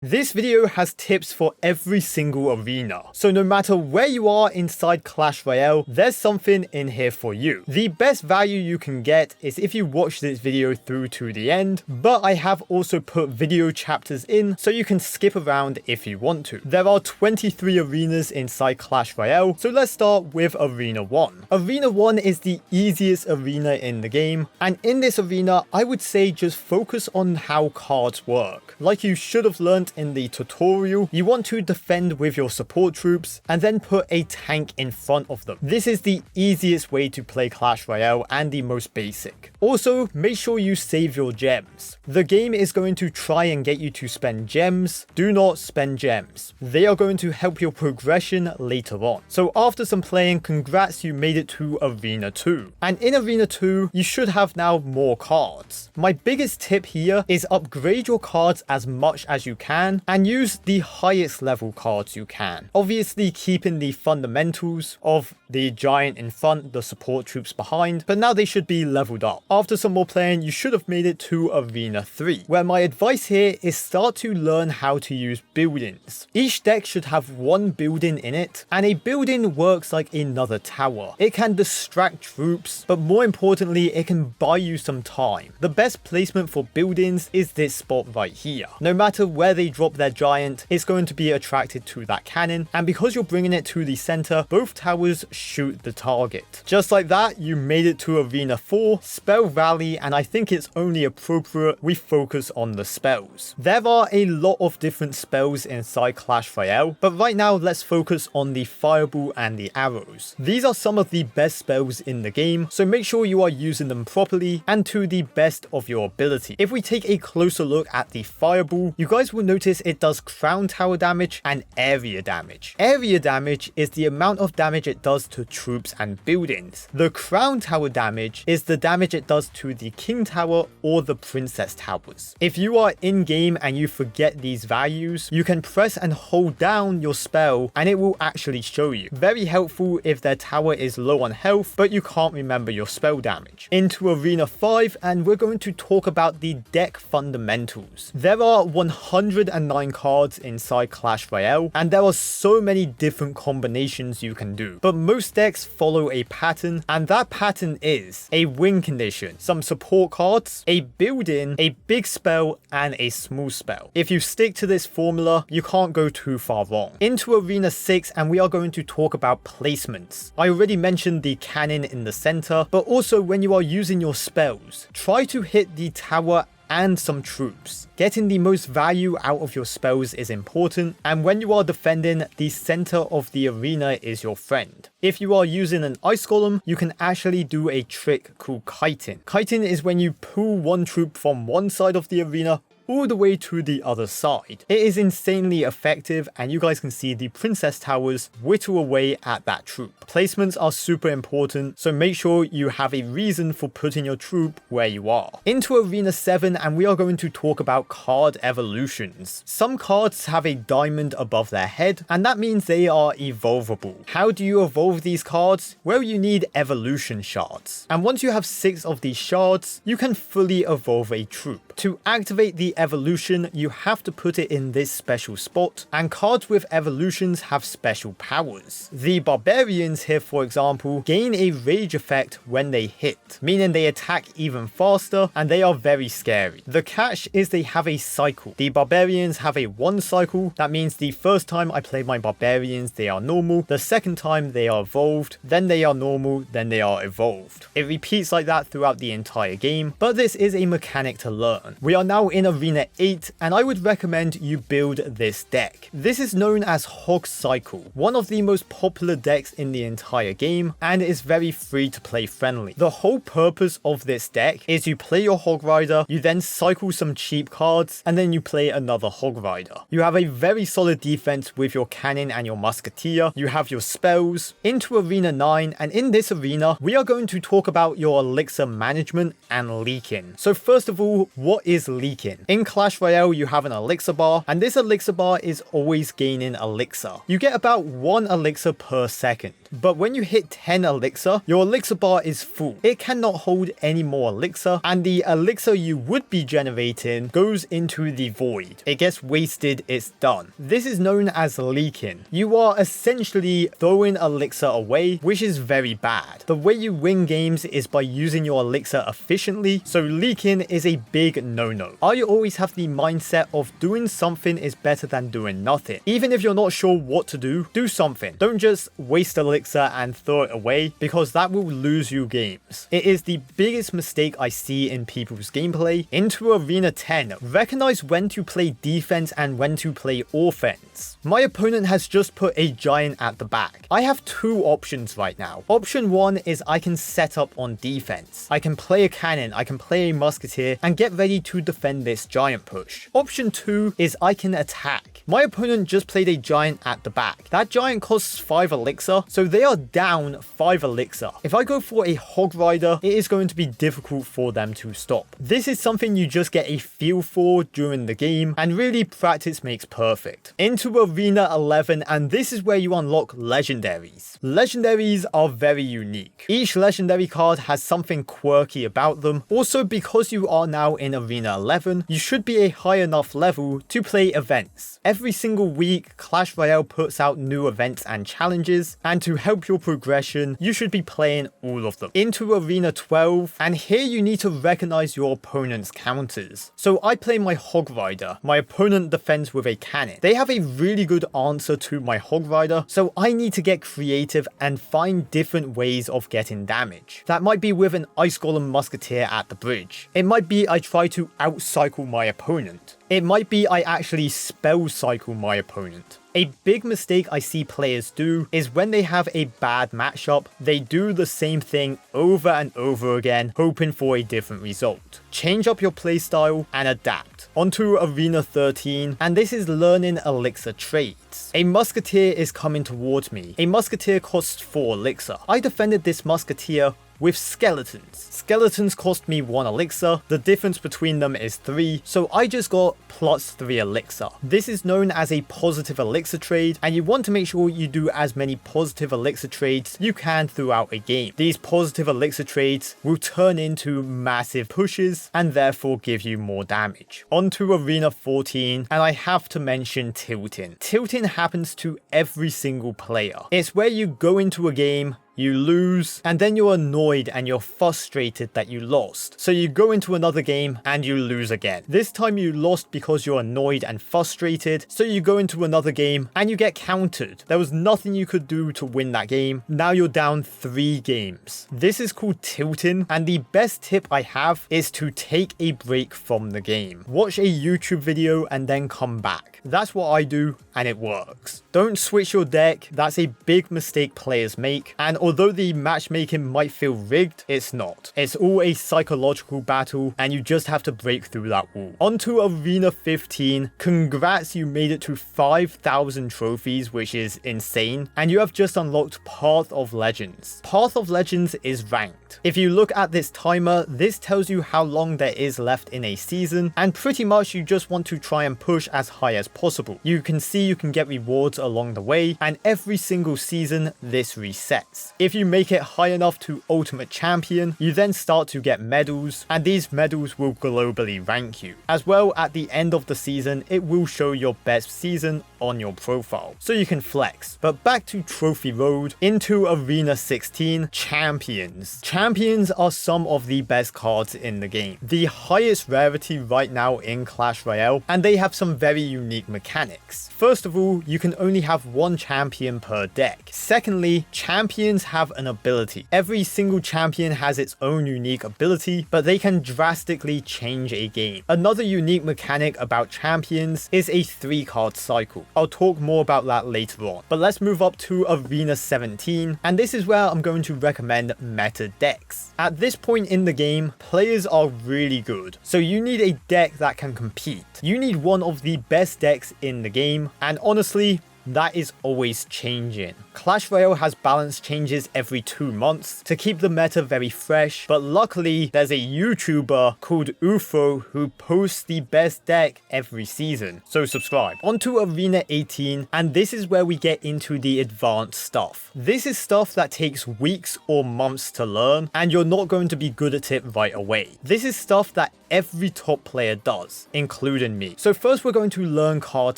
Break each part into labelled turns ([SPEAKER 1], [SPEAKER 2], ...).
[SPEAKER 1] This video has tips for every single arena, so no matter where you are inside Clash Royale, there's something in here for you. The best value you can get is if you watch this video through to the end, but I have also put video chapters in so you can skip around if you want to. There are 23 arenas inside Clash Royale, so let's start with Arena 1. Arena 1 is the easiest arena in the game, and in this arena I would say just focus on how cards work. Like you should have learned in the tutorial, you want to defend with your support troops and then put a tank in front of them. This is the easiest way to play Clash Royale and the most basic. Also, make sure you save your gems. The game is going to try and get you to spend gems. Do not spend gems. They are going to help your progression later on. So after some playing, congrats, you made it to Arena 2. And in Arena 2, you should have now more cards. My biggest tip here is upgrade your cards as much as you can and use the highest level cards you can. Obviously keeping the fundamentals of the giant in front, the support troops behind, but now they should be leveled up. After some more playing, you should have made it to Arena 3, where my advice here is start to learn how to use buildings. Each deck should have one building in it, and a building works like another tower. It can distract troops, but more importantly, it can buy you some time. The best placement for buildings is this spot right here. No matter where they drop their giant, it's going to be attracted to that cannon, and because you're bringing it to the center, both towers shoot the target. Just like that, you made it to Arena 4, Spell Rally, and I think it's only appropriate we focus on the spells. There are a lot of different spells inside Clash Royale, but right now let's focus on the Fireball and the arrows. These are some of the best spells in the game, so make sure you are using them properly and to the best of your ability. If we take a closer look at the Fireball, you guys will notice it does crown tower damage and area damage. Area damage is the amount of damage it does to troops and buildings. The crown tower damage is the damage it does to the king tower or the princess towers. If you are in game and you forget these values, you can press and hold down your spell and it will actually show you. Very helpful if their tower is low on health but you can't remember your spell damage. Into Arena 5, and we're going to talk about the deck fundamentals. There are 109 cards inside Clash Royale and there are so many different combinations you can do, but most decks follow a pattern, and that pattern is a win condition, some support cards, a build-in, a big spell, and a small spell. If you stick to this formula, you can't go too far wrong. Into Arena 6, and we are going to talk about placements. I already mentioned the cannon in the center, but also when you are using your spells, try to hit the tower and some troops. Getting the most value out of your spells is important, and when you are defending, the center of the arena is your friend. If you are using an ice golem, you can actually do a trick called kiting. Kiting is when you pull one troop from one side of the arena all the way to the other side. It is insanely effective, and you guys can see the princess towers whittle away at that troop. Placements are super important, so make sure you have a reason for putting your troop where you are. Into Arena 7, and we are going to talk about card evolutions. Some cards have a diamond above their head, and that means they are evolvable. How do you evolve these cards? Well, you need evolution shards. And once you have 6 of these shards, you can fully evolve a troop. To activate the evolution, you have to put it in this special spot, and cards with evolutions have special powers. The barbarians here, for example, gain a rage effect when they hit, meaning they attack even faster and they are very scary. The catch is they have a cycle. The barbarians have a 1 cycle. That means the first time I play my barbarians, they are normal. The second time they are evolved, then they are normal, then they are evolved. It repeats like that throughout the entire game, but this is a mechanic to learn. We are now in Arena 8, and I would recommend you build this deck. This is known as Hog Cycle, one of the most popular decks in the entire game, and is very free to play friendly. The whole purpose of this deck is you play your Hog Rider, you then cycle some cheap cards, and then you play another Hog Rider. You have a very solid defense with your cannon and your musketeer. You have your spells. Into Arena 9, and in this arena, we are going to talk about your elixir management and leaking. So first of all, what is leaking? In Clash Royale, you have an elixir bar, and this elixir bar is always gaining elixir. You get about 1 elixir per second. But when you hit 10 elixir, your elixir bar is full. It cannot hold any more elixir, and the elixir you would be generating goes into the void. It gets wasted, it's done. This is known as leaking. You are essentially throwing elixir away, which is very bad. The way you win games is by using your elixir efficiently, so leaking is a big no-no. I always have the mindset of doing something is better than doing nothing. Even if you're not sure what to do something. Don't just waste elixir and throw it away, because that will lose you games. It is the biggest mistake I see in people's gameplay. Into Arena 10, recognize when to play defense and when to play offense. My opponent has just put a giant at the back. I have 2 options right now. Option 1 is I can set up on defense. I can play a cannon, I can play a musketeer, and get ready to defend this giant push. Option 2 is I can attack. My opponent just played a giant at the back. That giant costs 5 elixir, so they are down 5 elixir. If I go for a hog rider, it is going to be difficult for them to stop. This is something you just get a feel for during the game, and really practice makes perfect. Into Arena 11, and this is where you unlock legendaries. Legendaries are very unique. Each legendary card has something quirky about them. Also, because you are now in Arena 11, you should be a high enough level to play events. Every single week, Clash Royale puts out new events and challenges, and to help your progression, you should be playing all of them. Into Arena 12, and here you need to recognize your opponent's counters. So I play my hog rider. My opponent defends with a cannon. They have a really good answer to my hog rider, so I need to get creative and find different ways of getting damage. That might be with an ice golem musketeer at the bridge. It might be I try to outcycle my opponent. It might be I actually spell cycle my opponent. A big mistake I see players do is when they have a bad matchup, they do the same thing over and over again, hoping for a different result. Change up your playstyle and adapt. Onto Arena 13, and this is learning elixir traits. A musketeer is coming towards me. A musketeer costs 4 elixir. I defended this musketeer with skeletons. Skeletons cost me 1 elixir, the difference between them is 3, so I just got plus 3 elixir. This is known as a positive elixir trade, and you want to make sure you do as many positive elixir trades you can throughout a game. These positive elixir trades will turn into massive pushes and therefore give you more damage. Onto Arena 14, and I have to mention tilting. Tilting happens to every single player. It's where you go into a game, you lose, and then you're annoyed and you're frustrated that you lost. So you go into another game and you lose again. This time you lost because you're annoyed and frustrated, so you go into another game and you get countered. There was nothing you could do to win that game. Now you're down 3 games. This is called tilting, and the best tip I have is to take a break from the game. Watch a YouTube video and then come back. That's what I do, and it works. Don't switch your deck. That's a big mistake players make, and although the matchmaking might feel rigged, it's not. It's all a psychological battle, and you just have to break through that wall. Onto Arena 15. Congrats, you made it to 5,000 trophies, which is insane, and you have just unlocked Path of Legends. Path of Legends is ranked. If you look at this timer, this tells you how long there is left in a season, and pretty much you just want to try and push as high as possible. You can see you can get rewards along the way, and every single season this resets. If you make it high enough to Ultimate Champion, you then start to get medals, and these medals will globally rank you. As well, at the end of the season, it will show your best season on your profile, so you can flex. But back to Trophy Road, into Arena 16, Champions. Champions are some of the best cards in the game. The highest rarity right now in Clash Royale, and they have some very unique mechanics. First of all, you can only have 1 champion per deck. Secondly, champions have an ability. Every single champion has its own unique ability, but they can drastically change a game. Another unique mechanic about champions is a 3-card cycle. I'll talk more about that later on. But let's move up to Arena 17, and this is where I'm going to recommend meta decks. At this point in the game, players are really good, so you need a deck that can compete. You need one of the best decks in the game, and honestly, that is always changing. Clash Royale has balance changes every 2 months to keep the meta very fresh, but luckily there's a YouTuber called OOfro who posts the best deck every season, so subscribe. Onto Arena 18, and this is where we get into the advanced stuff. This is stuff that takes weeks or months to learn, and you're not going to be good at it right away. This is stuff that every top player does, including me. So first we're going to learn card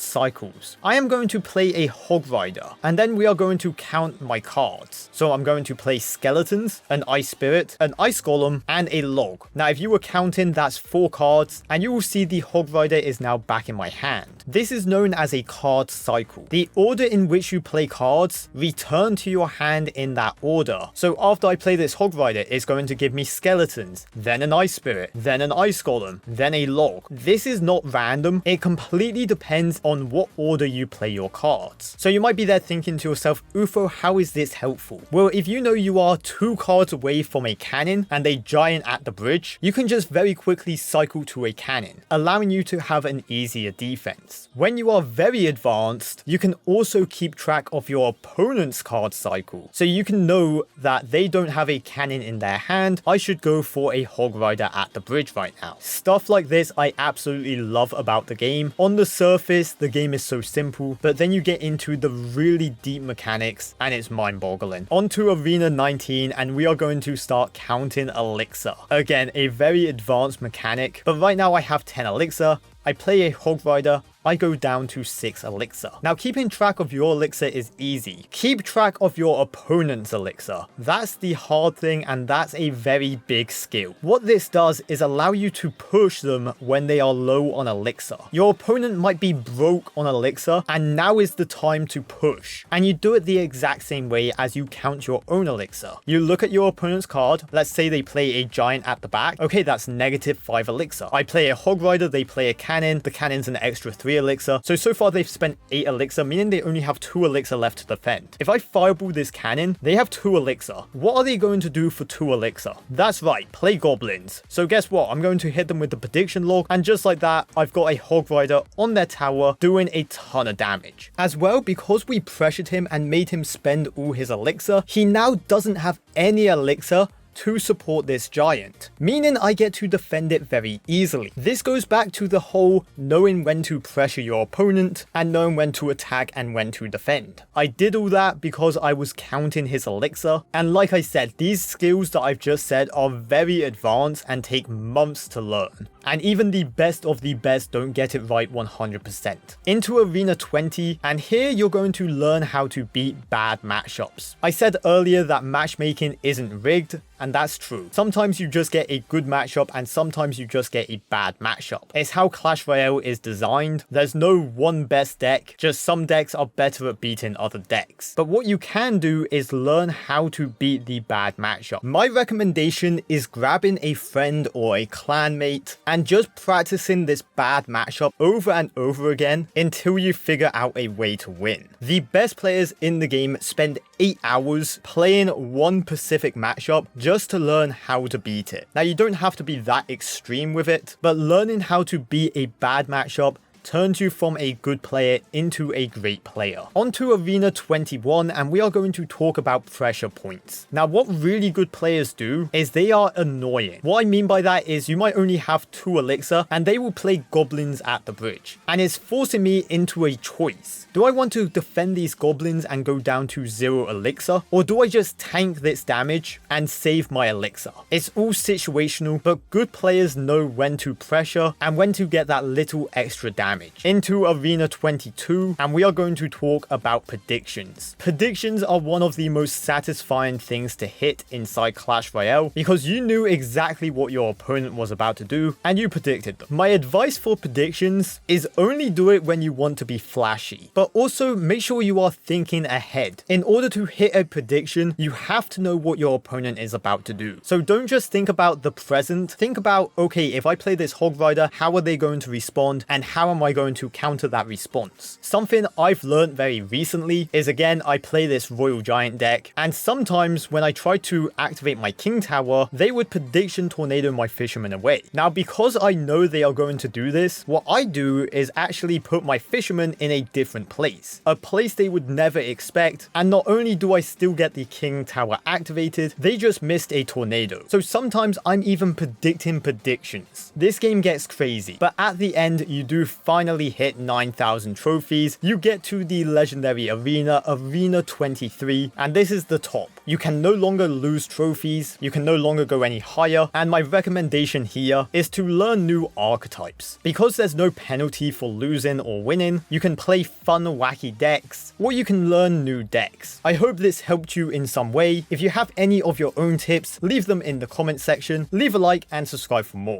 [SPEAKER 1] cycles. I am going to play a Hog Rider, and then we are going to count my cards. So I'm going to play Skeletons, an Ice Spirit, an Ice Golem, and a Log. Now if you were counting, that's 4 cards, and you will see the Hog Rider is now back in my hand. This is known as a card cycle. The order in which you play cards return to your hand in that order. So after I play this Hog Rider, it's going to give me Skeletons, then an Ice Spirit, then an Ice Golem, then a Log. This is not random. It completely depends on what order you play your cards. So you might be there thinking to yourself, OOfro, how is this helpful? Well, if you know you are 2 cards away from a cannon and a giant at the bridge, you can just very quickly cycle to a cannon, allowing you to have an easier defense. When you are very advanced, you can also keep track of your opponent's card cycle. So you can know that they don't have a cannon in their hand. I should go for a Hog Rider at the bridge right now. Stuff like this I absolutely love about the game. On the surface, the game is so simple, but then you get into the really deep mechanics and it's mind-boggling. Onto Arena 19, and we are going to start counting elixir. Again, a very advanced mechanic, but right now I have 10 elixir. I play a Hog Rider, I go down to 6 elixir. Now keeping track of your elixir is easy. Keep track of your opponent's elixir. That's the hard thing, and that's a very big skill. What this does is allow you to push them when they are low on elixir. Your opponent might be broke on elixir, and now is the time to push. And you do it the exact same way as you count your own elixir. You look at your opponent's card. Let's say they play a giant at the back. Okay, that's -5 elixir. I play a Hog Rider, they play a cannon. The cannon's an extra 3 elixir. So far they've spent 8 elixir, meaning they only have 2 elixir left to defend. If I fireball this cannon, they have 2 elixir. What are they going to do for 2 elixir? That's right, play goblins. So guess what? I'm going to hit them with the prediction log, and just like that, I've got a Hog Rider on their tower doing a ton of damage. As well, because we pressured him and made him spend all his elixir, he now doesn't have any elixir to support this giant, meaning I get to defend it very easily. This goes back to the whole knowing when to pressure your opponent and knowing when to attack and when to defend. I did all that because I was counting his elixir, and like I said, these skills that I've just said are very advanced and take months to learn. And even the best of the best don't get it right 100%. Into Arena 20, and here you're going to learn how to beat bad matchups. I said earlier that matchmaking isn't rigged, and that's true. Sometimes you just get a good matchup and sometimes you just get a bad matchup. It's how Clash Royale is designed. There's no one best deck, just some decks are better at beating other decks. But what you can do is learn how to beat the bad matchup. My recommendation is grabbing a friend or a clanmate and just practicing this bad matchup over and over again until you figure out a way to win. The best players in the game spend 8 hours playing one specific matchup just to learn how to beat it. Now you don't have to be that extreme with it, but learning how to beat a bad matchup turns you from a good player into a great player. Onto Arena 21, and we are going to talk about pressure points. Now what really good players do is they are annoying. What I mean by that is you might only have 2 elixir and they will play goblins at the bridge, and it's forcing me into a choice. Do I want to defend these goblins and go down to 0 elixir, or do I just tank this damage and save my elixir? It's all situational, but good players know when to pressure and when to get that little extra damage. Into Arena 22, and we are going to talk about predictions. Predictions are one of the most satisfying things to hit inside Clash Royale because you knew exactly what your opponent was about to do and you predicted them. My advice for predictions is only do it when you want to be flashy, but also make sure you are thinking ahead. In order to hit a prediction, you have to know what your opponent is about to do. So don't just think about the present, think about, okay, if I play this Hog Rider, how are they going to respond and how am am I going to counter that response? Something I've learned very recently is, again, I play this Royal Giant deck, and sometimes when I try to activate my King Tower, they would prediction tornado my fishermen away. Now, because I know they are going to do this, what I do is actually put my fishermen in a different place, a place they would never expect, and not only do I still get the King Tower activated, they just missed a tornado. So sometimes I'm even predicting predictions. This game gets crazy, but at the end, you do finally hit 9,000 trophies. You get to the legendary arena, Arena 23, and this is the top. You can no longer lose trophies, you can no longer go any higher, and my recommendation here is to learn new archetypes. Because there's no penalty for losing or winning, you can play fun wacky decks, or you can learn new decks. I hope this helped you in some way. If you have any of your own tips, leave them in the comment section, leave a like and subscribe for more.